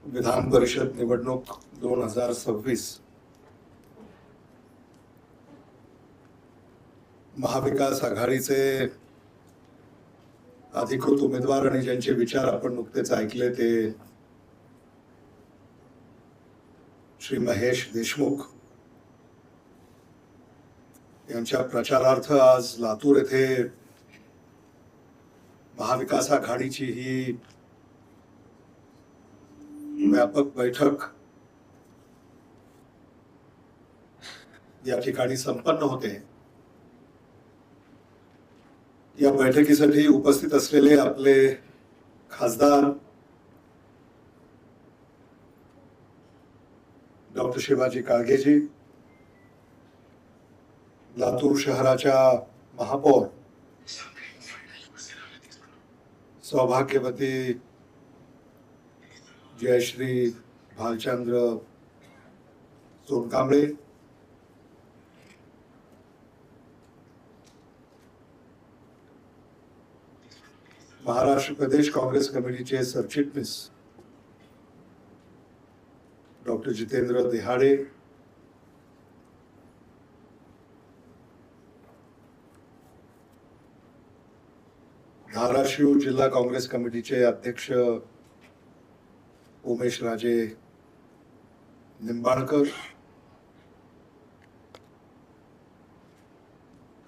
विधान परिषद निवडणूक 2026 महाविकास आघाडीचे अधिकृत उमेदवार आणि ज्यांचे विचार आपण नुकतेच ऐकले ते श्री महेश देशमुख यांच्या प्रचारार्थ आज लातूर येथे महाविकास आघाडीची ही व्यापक बैठक या ठिकाणी संपन्न होते। या बैठकीसाठी उपस्थित असलेले आपले खासदार डॉक्टर शिवाजी काळगेजी, लातूर शहराच्या महापौर सौभाग्यवती जयश्री भालचंद्र सोनकांबळे, महाराष्ट्र प्रदेश कांग्रेस कमिटीचे सरचिटणीस डॉक्टर जितेंद्र देहाडे, धाराशिव जिल्हा कांग्रेस कमिटीचे अध्यक्ष उमेश राजे निंबाळकर,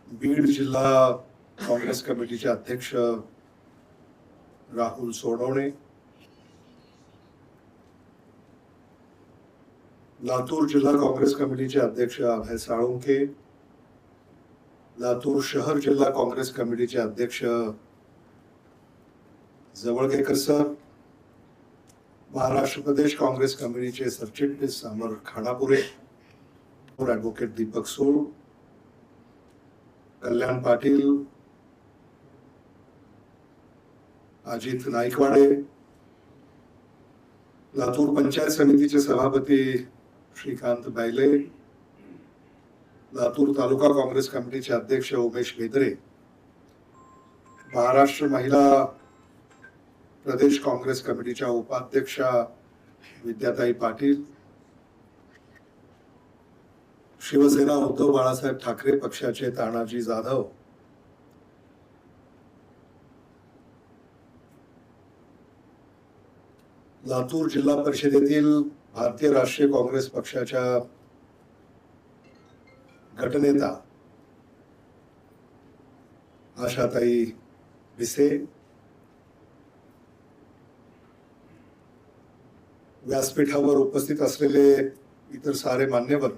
बीड जिल्हा कांग्रेस कमिटीचे अध्यक्ष राहुल सोनवणे, लातूर जिल्हा कांग्रेस कमिटीचे अध्यक्ष अभय साळुंखे, लातूर शहर जिल्हा कांग्रेस कमिटीचे अध्यक्ष जवळगेकर सर, महाराष्ट्र प्रदेश कांग्रेस कमिटीचे सरचिटणीस अमर खानापुरे, ॲडव्होकेट दीपक सूळ, कल्याण पाटील, अजित नाईकवाडे, लातूर पंचायत समितीचे सभापती श्रीकांत बैले, लातूर तालुका काँग्रेस कमिटीचे अध्यक्ष उमेश बेदरे, महाराष्ट्र महिला प्रदेश काँग्रेस कमिटीच्या उपाध्यक्षा विद्याताई पाटील, शिवसेना उद्धव बाळासाहेब ठाकरे पक्षाचे तानाजी जाधव, लातूर जिल्हा परिषदेतील भारतीय राष्ट्रीय काँग्रेस पक्षाच्या गटनेता आशाताई भिसे, व्यासपीठावर उपस्थित असलेले इतर सारे मान्यवर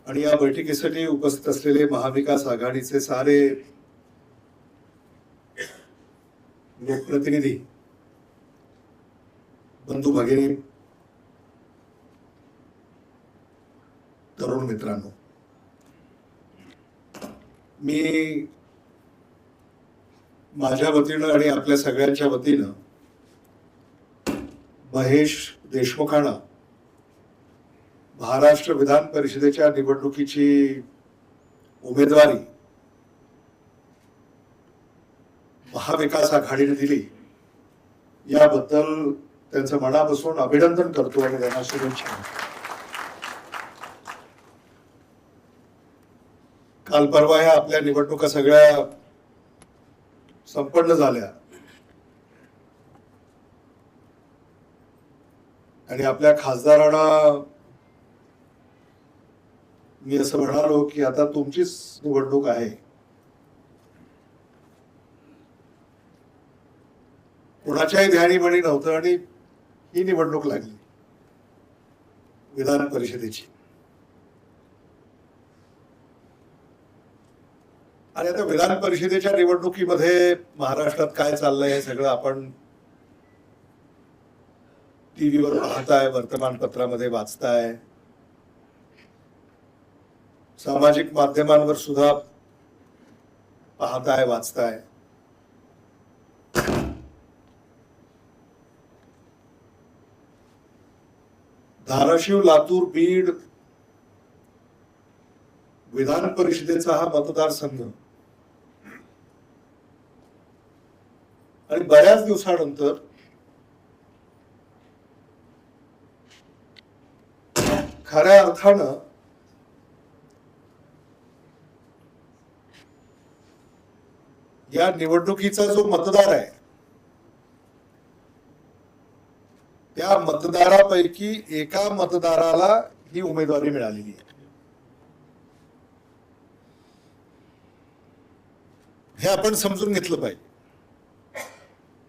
आणि या बैठकीसाठी उपस्थित असलेले महाविकास आघाडीचे सारे लोकप्रतिनिधी, बंधू भगिनी, तरुण मित्रांनो, मी माझ्या वतीनं आणि आपल्या सगळ्यांच्या वतीनं महेश देशमुखांना महाराष्ट्र विधान परिषदेच्या निवडणुकीची उमेदवारी महाविकास आघाडीने दिली याबद्दल त्यांचं मनापासून अभिनंदन करतो आणि त्यांना शुभेच्छा। काल परवा ह्या आपल्या निवडणुका सगळ्या संपन्न झाल्या आणि आपल्या खासदारांना मी असं म्हणालो की आता तुमचीच निवडणूक आहे, कोणाच्याही ध्यानी म्हणी नव्हतं आणि ही निवडणूक लागली विधान परिषदेची। आणि आता विधान परिषदेच्या निवडणुकीमध्ये महाराष्ट्रात काय चाललंय हे सगळं आपण टीव्हीवर पाहताय, वर्तमानपत्रामध्ये वाचताय, सामाजिक माध्यमांवर सुद्धा पाहताय, वाचताय। धाराशिव, लातूर, बीड विधान परिषदेचा हा मतदारसंघ आणि आणि बऱ्याच दिवसानंतर खऱ्या अर्थानं या निवडणुकीचा जो मतदार आहे त्या मतदारापैकी एका मतदाराला ही उमेदवारी मिळालेली आहे. हे आपण समजून घेतलं पाहिजे.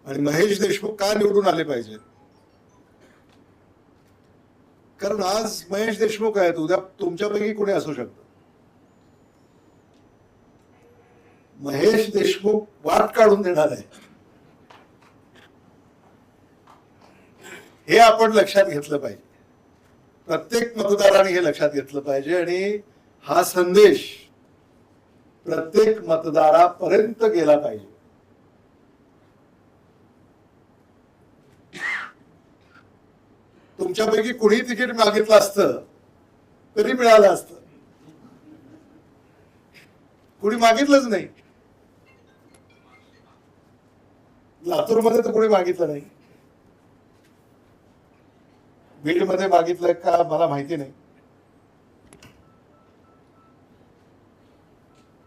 आणि महेश देशमुख का निवडून आले पाहिजे? कारण आज महेश देशमुख आहेत, उद्या तुमच्यापैकी कोणी असू शकतं. महेश देशमुख वाट काढून देणार आहे हे आपण लक्षात घेतलं पाहिजे. प्रत्येक मतदाराने हे लक्षात घेतलं पाहिजे आणि हा संदेश प्रत्येक मतदारापर्यंत गेला पाहिजे. तुमच्यापैकी कुणी तिकीट मागितलं असतं तरी मिळालं असतं. कुणी मागितलंच नाही. लातूरमध्ये तर कोणी मागितलं नाही. बीडमध्ये मागितलंय का मला माहिती नाही.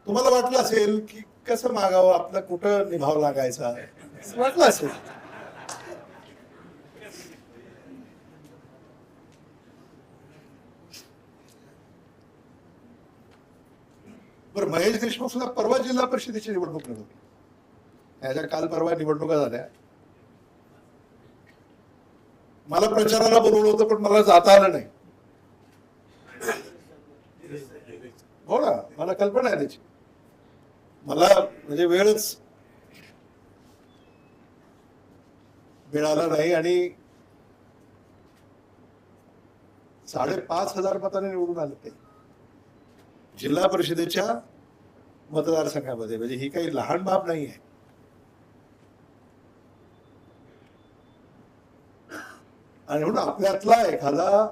तुम्हाला वाटलं असेल की कसं मागावं, आपलं कुठं निभाव लागायचा वाटलं असेल. बरं, महेश देशमुख सुद्धा परवा जिल्हा परिषदेची निवडणूक लढवली. याच्या काल परवा निवडणुका झाल्या. मला प्रचाराला बोलवलं होतं पण मला जाता आलं नाही. हो ना, मला कल्पना आहे त्याची. मला म्हणजे वेळच मिळाला नाही आणि 5,500 मतांनी निवडून आले ते जिल्हा परिषदेच्या मतदारसंघामध्ये. म्हणजे ही काही लहान बाब नाही आहे. आणि म्हणून आपल्यातला एखादा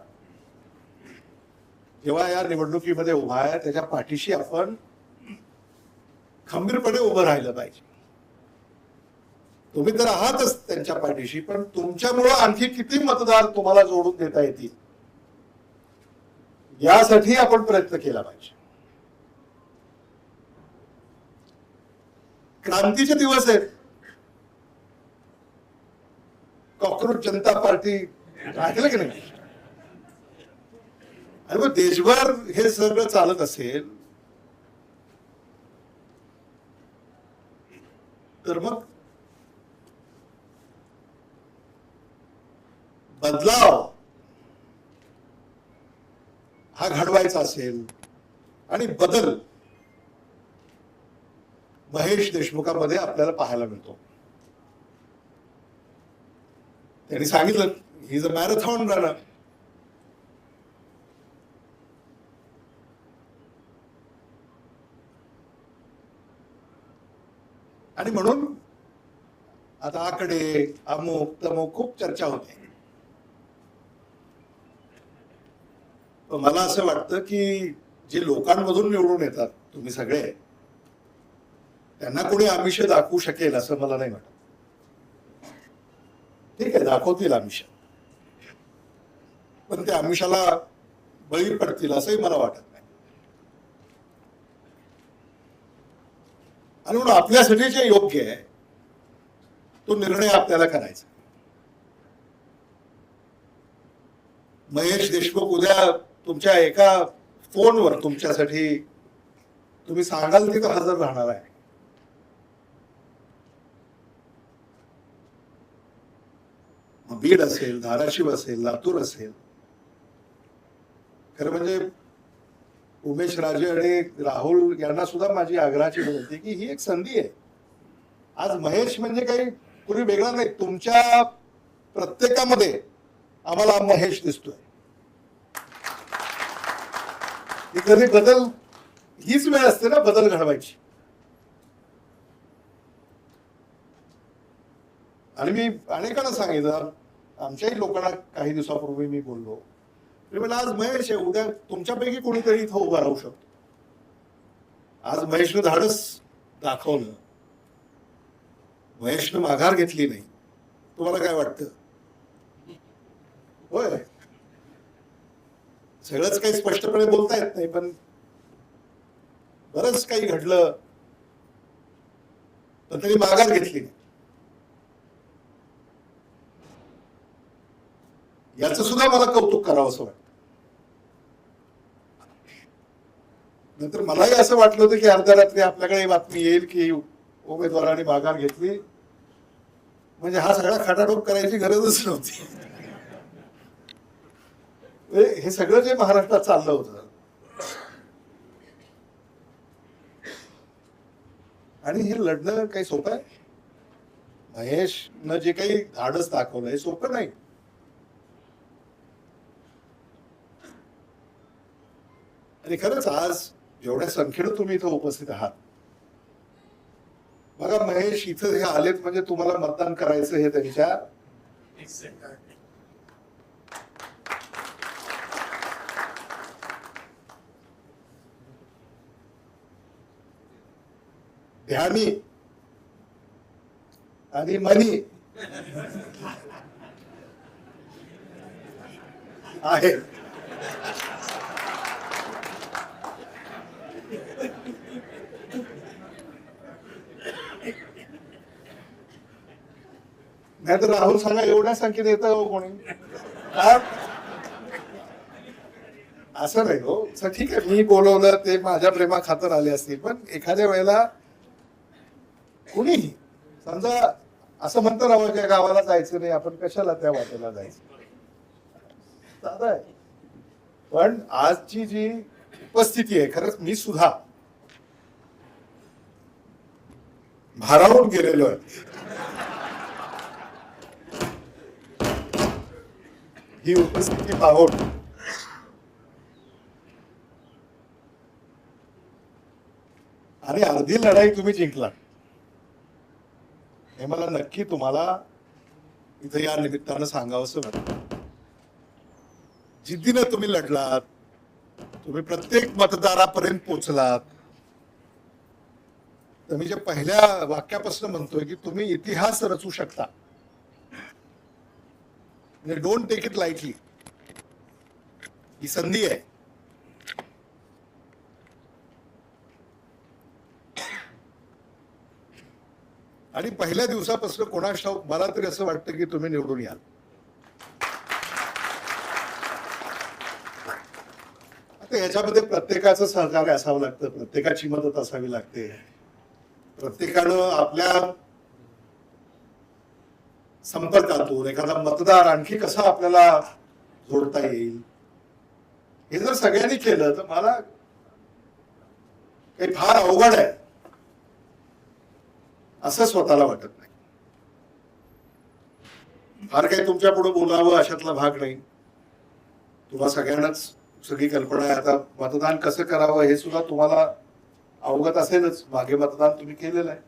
जेव्हा या निवडणुकीमध्ये उभा आहे त्याच्या पाठीशी आपण खंबीरपणे उभं राहिलं पाहिजे. तुम्ही तर आहातच त्यांच्या पाठीशी, पण तुमच्यामुळं आणखी किती मतदार तुम्हाला जोडून देता येतील यासाठी आपण प्रयत्न केला पाहिजे. क्रांतीचे दिवस आहेत. कॉकरोच जनता पार्टी ऐकलं की नाही? आणि मग देशभर हे सगळं चालत असेल तर मग बदलाव हा घडवायचा असेल आणि बदल महेश देशमुखांमध्ये आपल्याला पाहायला मिळतो. त्यांनी सांगितलं he is a marathon runner. आणि म्हणून आता आकडे अमुक तमुक खूप चर्चा होते. मला असं वाटतं की जे लोकांमधून निवडून येतात तुम्ही सगळे, त्यांना कोणी आमिष दाखवू शकेल असं मला नाही वाटत. ठीक आहे, दाखवतील आमिष, पण ते आमिषाला बळी पडतील असंही मला वाटत नाही. आणि म्हणून आपल्यासाठी जे योग्य आहे तो निर्णय आपल्याला करायचा. महेश देशमुख उद्या तुमच्या एका फोनवर तुमच्यासाठी तुम्ही सांगाल तिथं हजर राहणार आहे. बीड असेल, धाराशिव असेल, लातूर असेल. खरं म्हणजे उमेश राजे आणि राहुल यांना सुद्धा माझी आग्रहाची विनंती की ही एक संधी आहे. आज महेश म्हणजे काही कुणी वेगळा नाही. तुमच्या प्रत्येकामध्ये आम्हाला महेश दिसतोय. कधी बदल हीच वेळ असते ना बदल घडवायची. आणि मी अनेकांना सांगितलं, आमच्याही लोकांना काही दिवसापूर्वी मी बोललो, आज महेश आहे, उद्या तुमच्यापैकी कोणीतरी इथं उभा राहू शकतो. आज महेशनं धाडस दाखवलं महेशनं माघार घेतली नाही, तुम्हाला काय वाटतं? होय, सगळंच काही स्पष्टपणे बोलता येत नाही, पण बरंच काही घडलं, पण तरी माघार घेतली नाही. याचं सुद्धा मला कौतुक करावं असं वाटतं. नंतर मलाही असं वाटलं होतं की अर्ध्या रात्री आपल्याकडे बातमी येईल की उमेदवारांनी माघार घेतली, म्हणजे हा सगळा खटाटोप करायची गरजच नव्हती. हे सगळं जे महाराष्ट्रात चाललं होतं आणि हे लढणं काही सोपं आहे? महेशनं जे काही धाडस दाखवलं हे सोपं नाही. आणि खरंच आज एवढ्या संख्येनं तुम्ही इथं उपस्थित आहात. बघा, महेश इथं हे आलेत म्हणजे तुम्हाला मतदान करायचं हे त्यांच्या ध्यानी आणि मनी आहे. नाही तर राहुल सांगा एवढ्या संख्येने येतं हो कोणी? असं नाही हो. ठीक आहे, मी बोलवलं ते माझ्या प्रेमा खातर आले असतील, पण एखाद्या वेळेला कुणीही समजा असं म्हणतो ना, त्या गावाला जायचं नाही, आपण कशाला त्या वाटेला जायचं, साधं आहे. पण आजची जी उपस्थिती आहे, खरंच मी सुद्धा भारावून गेलेलो आहे. ही उपस्थिती पाहून आणि अर्धी लढाई तुम्ही जिंकला हे मला नक्की तुम्हाला इथं या निमित्तानं सांगावंसं वाटतं. जिद्दीनं तुम्ही लढलात, तुम्ही प्रत्येक मतदारापर्यंत पोहोचलात. तर मी जे पहिल्या वाक्यापासून म्हणतोय की तुम्ही इतिहास रचू शकता. म्हणजे डोंट टेक इट लाईटली. ही संधी आहे. आणि पहिल्या दिवसापासून कोणास ठाऊक मला तरी असं वाटतं की तुम्ही निवडून याल. आता याच्यामध्ये प्रत्येकाचं सहकार्य असावं लागतं, प्रत्येकाची मदत असावी लागते. प्रत्येकानं आपल्या संपर्कातून एखादा मतदार आणखी कसा आपल्याला जोडता येईल हे जर सगळ्यांनी केलं तर मला काही फार अवघड आहे असं स्वतःला वाटत नाही. फार काही तुमच्या पुढे बोलावं अशातला भाग नाही. तुम्हाला सगळ्यांनाच सगळी कल्पना आहे. आता मतदान कसं करावं हे सुद्धा तुम्हाला अवगत असेलच. मागे मतदान तुम्ही केलेलं आहे.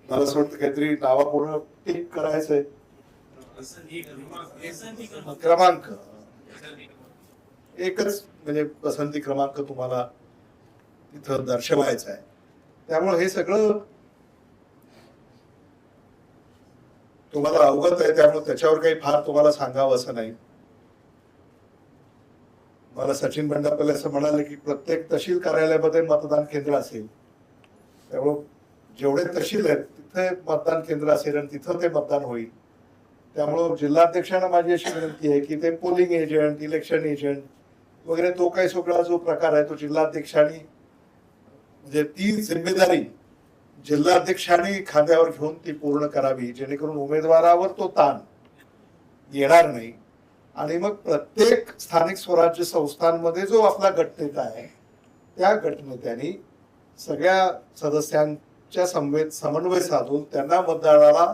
मला असं वाटतं काहीतरी नावापुढं टिक करायचंय, क्रमांक एकच, म्हणजे पसंती क्रमांक तुम्हाला तिथं दर्शवायचा आहे. त्यामुळे हे सगळं तुम्हाला अवगत आहे, त्यामुळे त्याच्यावर काही फार तुम्हाला सांगावं असं नाही. मला सचिन बंडापल्ले असं म्हणाले की प्रत्येक तहसील कार्यालयामध्ये मतदान केंद्र असेल, त्यामुळे जेवढे तहसील आहेत तिथे मतदान केंद्र असेल आणि तिथं ते मतदान होईल. त्यामुळं जिल्हाध्यक्षांना माझी अशी विनंती आहे की ते पोलिंग एजंट, इलेक्शन एजंट वगैरे तो काही सगळा जो प्रकार आहे तो जिल्हाध्यक्षांनी, म्हणजे ती जिम्मेदारी जिल्हाध्यक्षांनी खांद्यावर घेऊन ती पूर्ण करावी, जेणेकरून उमेदवारावर तो ताण येणार नाही. आणि मग प्रत्येक स्थानिक स्वराज्य संस्थांमध्ये जो आपला गटनेता आहे त्या गटनेत्यांनी सगळ्या सदस्यांच्या समन्वय साधून त्यांना मतदानाला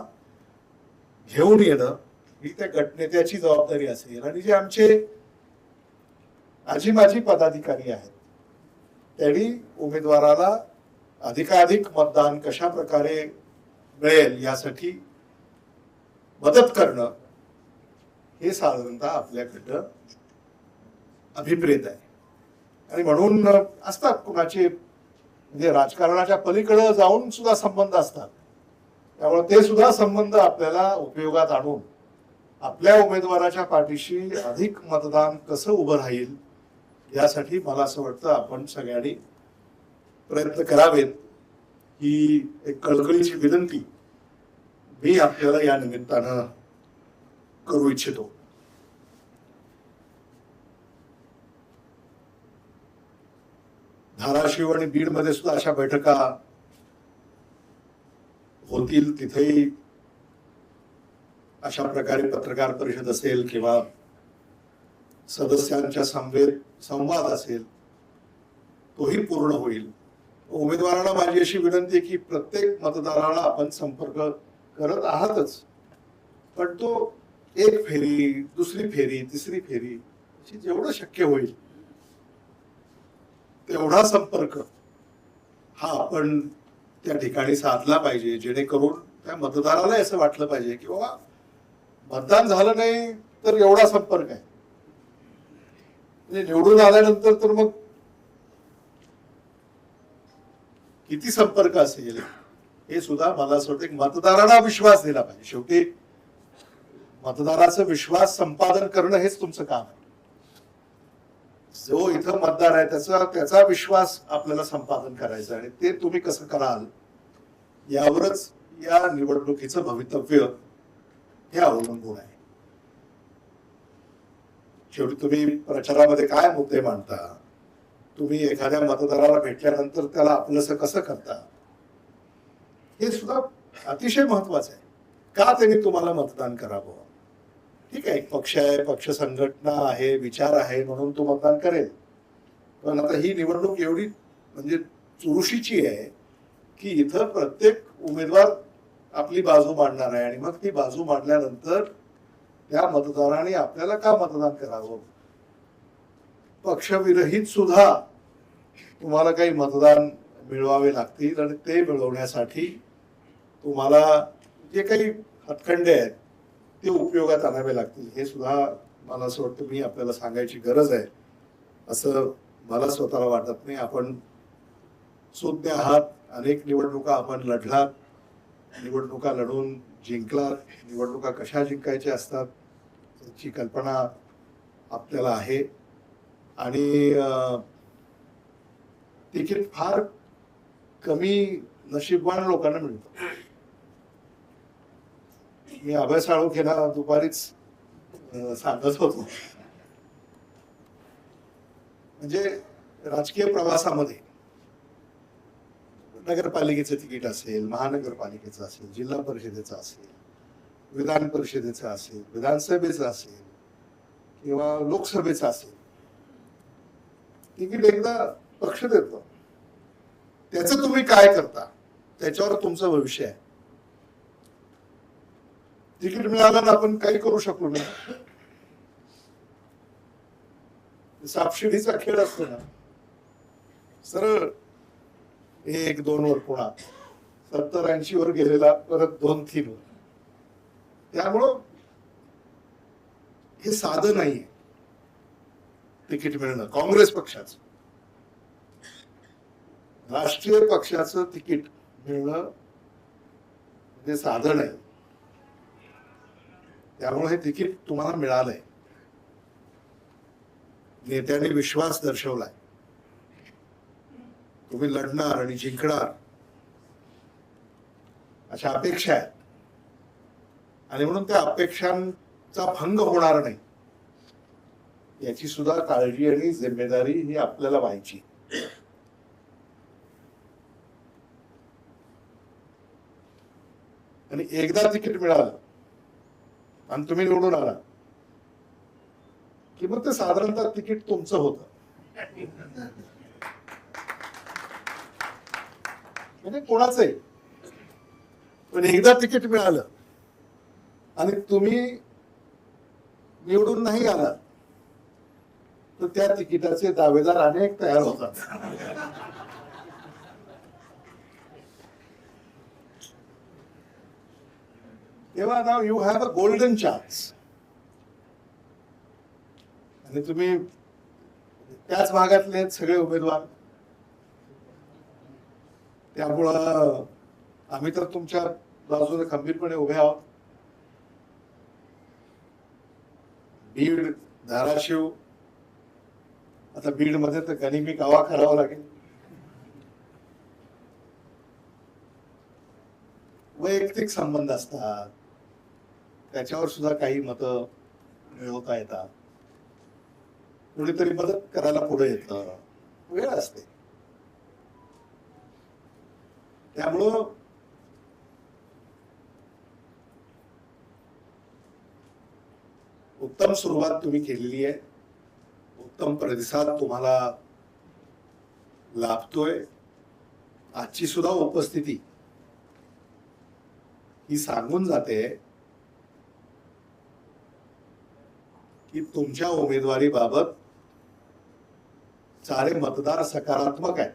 घेऊन येणं ही त्या गटनेत्याची जबाबदारी असेल. आणि जे आमचे आजी माजी पदाधिकारी आहेत त्यांनी उमेदवाराला अधिकाधिक मतदान कशा प्रकारे मिळेल यासाठी मदत करणं हे साधारणतः आपल्याकडं अभिप्रेत आहे. आणि म्हणून असतात कुणाचे म्हणजे राजकारणाच्या पलीकडे जाऊन सुद्धा संबंध असतात. त्यामुळे ते सुद्धा संबंध आपल्याला उपयोगात आणून आपल्या उमेदवाराच्या पाठीशी अधिक मतदान कसं उभं राहील यासाठी मला असं वाटतं आपण सगळ्यांनी प्रयत्न करावेत ही एक कळकळीची विनंती मी आपल्याला या निमित्तानं करू इच्छितो. धाराशिव आणि बीड मध्ये सुद्धा अशा बैठका होतील. तिथेही अशा प्रकारे पत्रकार परिषद असेल किंवा सदस्यांच्या संवाद असेल तोही पूर्ण होईल. उमेदवारांना माझी अशी विनंती आहे की प्रत्येक मतदाराला आपण संपर्क करत आहातच, पण तो एक फेरी, दुसरी फेरी, तिसरी फेरी जेवढं शक्य होईल तेवढा संपर्क हा आपण त्या ठिकाणी साधला पाहिजे, जेणेकरून त्या मतदाराला असं वाटलं पाहिजे की बाबा मतदान झालं नाही तर एवढा संपर्क आहे. म्हणजे निवडून आल्यानंतर तर मग किती संपर्क असेल हे सुद्धा मला असं वाटतं. मतदारांना विश्वास दिला पाहिजे. शेवटी मतदाराचा विश्वास संपादन करणं हेच तुमचं काम आहे. जो इथं मतदार आहे त्याचा विश्वास आपल्याला संपादन करायचं आणि ते तुम्ही कसं कराल यावरच या निवडणुकीचं भवितव्य हे अवलंबून आहे. शेवटी तुम्ही प्रचारामध्ये काय मुद्दे मांडता, तुम्ही एखाद्या मतदाराला भेटल्यानंतर त्याला आपलंसं कसं करता हे सुद्धा अतिशय महत्वाचं आहे. का त्यांनी तुम्हाला मतदान करावं? ठीक आहे, पक्ष आहे, पक्ष संघटना आहे, विचार आहे म्हणून तो मतदान करेल, पण आता ही निवडणूक एवढी म्हणजे चुरशीची आहे की इथं प्रत्येक उमेदवार आपली बाजू मांडणार आहे आणि मग ती बाजू मांडल्यानंतर त्या मतदाराने आपल्याला का मतदान करावं? पक्षविरहित सुद्धा तुम्हाला काही मतदान मिळवावे लागतील आणि ते मिळवण्यासाठी तुम्हाला जे काही हातखंडे आहेत ते उपयोगात आणावे लागतील. हे सुद्धा मला असं वाटतं मी आपल्याला सांगायची गरज आहे असं मला स्वतःला वाटत नाही. आपण सुज्ञ आहात, अनेक निवडणुका आपण लढलात, निवडणुका लढून जिंकलात, निवडणुका कशा जिंकायच्या असतात त्याची कल्पना आपल्याला आहे आणि तिकीट फार कमी नशीबवान लोकांना मिळतं. मी अभय साळुंखेला दुपारीच सांगत होतो, म्हणजे राजकीय प्रवासामध्ये नगरपालिकेचं तिकीट असेल, महानगरपालिकेचं असेल, जिल्हा परिषदेचं असेल, विधान परिषदेचं असेल, विधानसभेचं असेल किंवा लोकसभेचं असेल, तिकीट एकदा पक्ष देतो, त्याचं तुम्ही काय करता त्याच्यावर तुमचं भविष्य आहे. तिकीट मिळालं ना आपण काही करू शकलो नाही. सापशिडीचा खेळ असतो ना, सरळ 1-2 वर पुन्हा 70-80 वर गेलेला परत 2-3 वर. त्यामुळं हे साधं नाहीये तिकीट मिळणं. काँग्रेस पक्षाचं, राष्ट्रीय पक्षाचं तिकीट मिळणं म्हणजे साधं नाही. त्यामुळे हे तिकीट तुम्हाला मिळालंय, नेत्यांनी विश्वास दर्शवलाय, तुम्ही लढणार आणि जिंकणार अशा अपेक्षा आहेत आणि म्हणून त्या अपेक्षांचा भंग होणार नाही याची सुद्धा काळजी आणि जिम्मेदारी ही आपल्याला व्हायची. आणि एकदा तिकीट मिळालं आणि तुम्ही निवडून आला की मग ते साधारणतः तिकीट तुमचं होतं. म्हणजे कोणाचंही, पण एकदा तिकीट मिळालं आणि तुम्ही निवडून नाही आला तर त्या तिकिटाचे दावेदार अनेक तयार होतात. तेव्हा now you have a golden chance आणि तुम्ही त्याच भागातले सगळे उमेदवार. त्यामुळं आम्ही तर तुमच्या बाजूने खंबीरपणे उभे आहोत. बीड, धाराशिव, आता बीड मध्ये तर गनिमी कावा करावा लागेल. वैयक्तिक संबंध असतात, त्याच्यावर सुद्धा काही मतं मिळवता येतात. कोणीतरी मदत करायला पुढे येतं, वेळ असते. त्यामुळं उत्तम सुरुवात तुम्ही केलेली आहे. उत्तम प्रतिसाद तुम्हाला लाभतोय. आजची सुद्धा उपस्थिती ही सांगून जाते की तुमच्या उमेदवारीबाबत सारे मतदार सकारात्मक आहेत.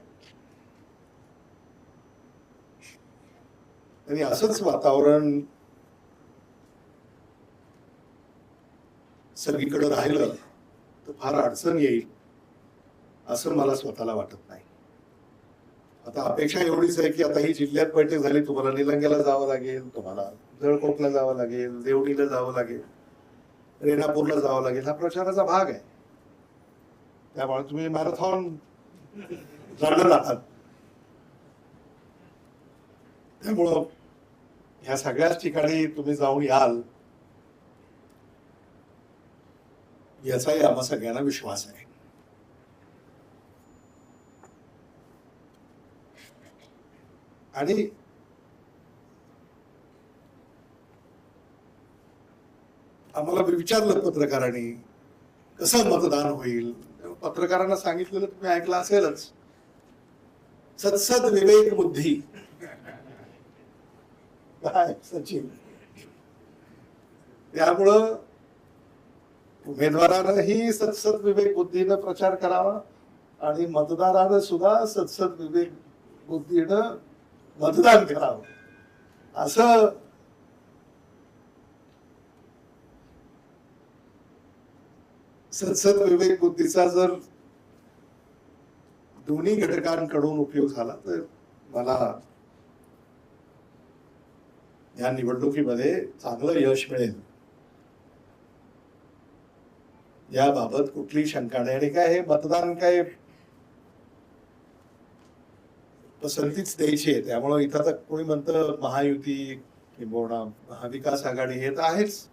आणि असंच वातावरण सगळीकडे राहिलं तर फार अडचण येईल असं मला स्वतःला वाटत नाही. आता अपेक्षा एवढीच आहे की आता ही जिल्ह्यात बैठक झाली, तुम्हाला निलंग्याला जावं लागेल, तुम्हाला जळकोटला जावं लागेल, देवणीला जावं लागेल, रेणापूरला जावं लागेल. हा प्रचाराचा भाग आहे. त्यामुळे तुम्ही मॅरेथॉन लढत आहात. त्यामुळं ह्या सगळ्याच ठिकाणी तुम्ही जाऊन याल याचाही आम्हा सगळ्यांना विश्वास आहे. आणि आम्हाला विचारलं पत्रकारांनी कसं मतदान होईल. पत्रकारांना सांगितलेलं तुम्ही ऐकलं असेलच, सत्सद विवेक बुद्धी. काय सचिन, त्यामुळं उमेदवारानंही सत्सद विवेक बुद्धीनं प्रचार करावा आणि मतदारानं सुद्धा सत्सद विवेक बुद्धीनं मतदान करावं. असं सत्सद विवेक बुद्धीचा जर दोन्ही घटकांकडून उपयोग झाला तर मला या निवडणुकीमध्ये चांगलं यश मिळेल याबाबत कुठली शंका नाही. आणि काय हे मतदान काय पसंतीच द्यायची आहे. त्यामुळं इथं तर कोणी म्हणतं महायुती किंवा महाविकास आघाडी हे तर आहेच,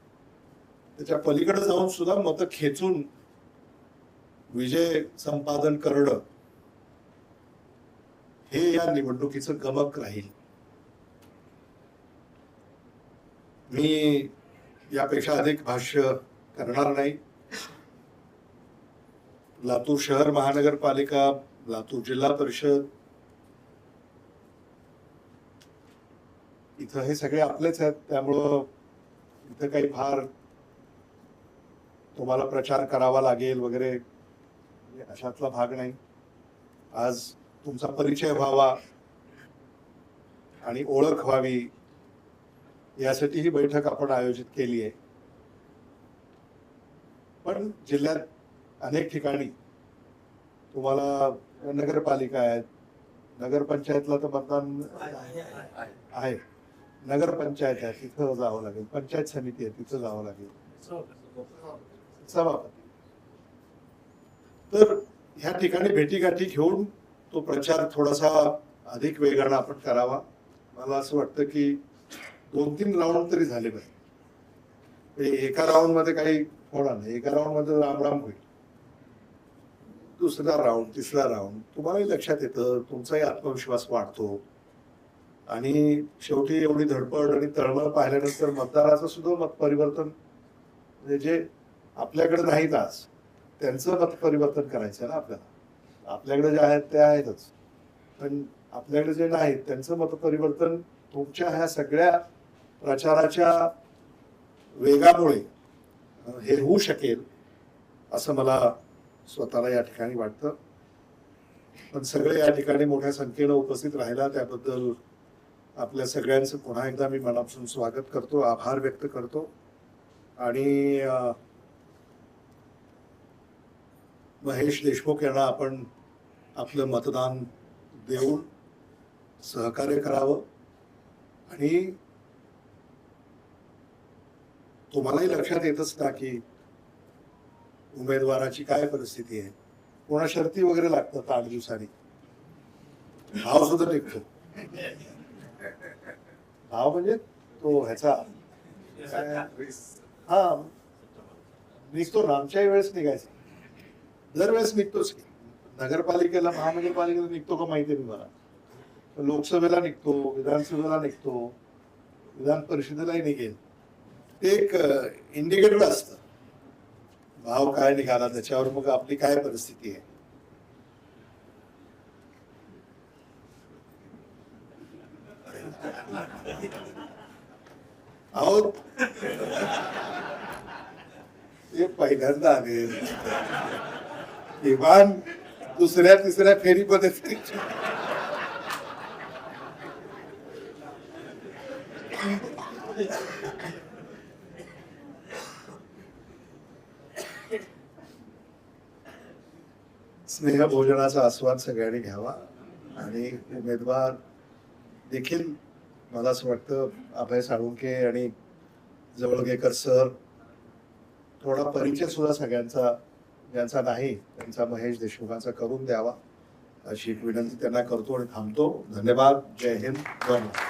त्याच्या पलीकडे जाऊन सुद्धा मतं खेचून विजय संपादन करणं हे या निवडणुकीचं गमक राहील. मी यापेक्षा अधिक भाष्य करणार नाही. लातूर शहर महानगरपालिका, लातूर जिल्हा परिषद, इथं हे सगळे आपलेच आहेत. त्यामुळं इथं काही फार तुम्हाला प्रचार करावा लागेल वगैरे अशातला भाग नाही. आज तुमचा परिचय व्हावा आणि ओळख व्हावी यासाठी ही बैठक आपण आयोजित केली आहे. पण जिल्ह्यात अनेक ठिकाणी तुम्हाला नगरपालिका आहेत, नगरपंचायतला तर मतदान आहे, नगरपंचायत आहे तिथं जावं लागेल, पंचायत समिती आहे तिथं जावं लागेल, सभापती. तर ह्या ठिकाणी भेटीगाठी घेऊन तो प्रचार थोडासा अधिक वेगाने आपण करावा. मला असं वाटतं की 2-3 राऊंड तरी झाले पाहिजे. एका राऊंड मध्ये काही होणार नाही. एका राऊंड मध्ये रामराम होईल, दुसरा राऊंड, तिसरा राऊंड, तुम्हालाही लक्षात येतं, तुमचाही आत्मविश्वास वाढतो. आणि शेवटी एवढी धडपड आणि तळमळ पाहिल्यानंतर मतदाराचं सुद्धा मत परिवर्तन, म्हणजे जे आपल्याकडे नाहीत आज त्यांचं मत परिवर्तन करायचं ना आपल्याला. आपल्याकडे जे आहेत ते आहेतच, पण आपल्याकडे जे नाहीत त्यांचं मत परिवर्तन तुमच्या ह्या सगळ्या प्रचाराच्या वेगामुळे हे होऊ शकेल असं मला स्वतःला या ठिकाणी वाटतं. पण सगळे या ठिकाणी मोठ्या संख्येनं उपस्थित राहिला त्याबद्दल आपल्या सगळ्यांचं पुन्हा एकदा मी मनापासून स्वागत करतो, आभार व्यक्त करतो. आणि महेश देशमुख यांना आपण आपलं मतदान देऊन सहकार्य करावं आणि तुम्हालाही लक्षात येतच ना की उमेदवाराची काय परिस्थिती आहे. कोणा शर्ती वगैरे लागतात 8 दिवसांनी, भाव सुद्धा निघतो. भाव म्हणजे तो ह्याचा हा निघतो ना, आमच्याही वेळेस निघायचा, दरवेळेस निघतोच की. नगरपालिकेला महानगरपालिकेला निघतो का माहिती आहे तुम्हाला, लोकसभेला निघतो, विधानसभेला निघतो, विधान परिषदेलाही निघेल. ते एक इंडिकेटर असतं, भाव काय निघाला त्याच्यावर मग आपली काय परिस्थिती आहे. अहो ते पहिल्यांदा आले, किमान दुसऱ्या तिसऱ्या फेरीमध्ये स्नेहभोजनाचा आस्वाद सगळ्यांनी घ्यावा. आणि उमेदवार देखील मला असं वाटतं अभय साळुंखे आणि जवळगेकर सर थोडा परिचय सुद्धा सगळ्यांचा ज्यांचा नाही त्यांचा महेश देशमुखांचा करून द्यावा अशी एक विनंती त्यांना करतो आणि थांबतो. धन्यवाद. जय हिंद. जय महाराष्ट्र.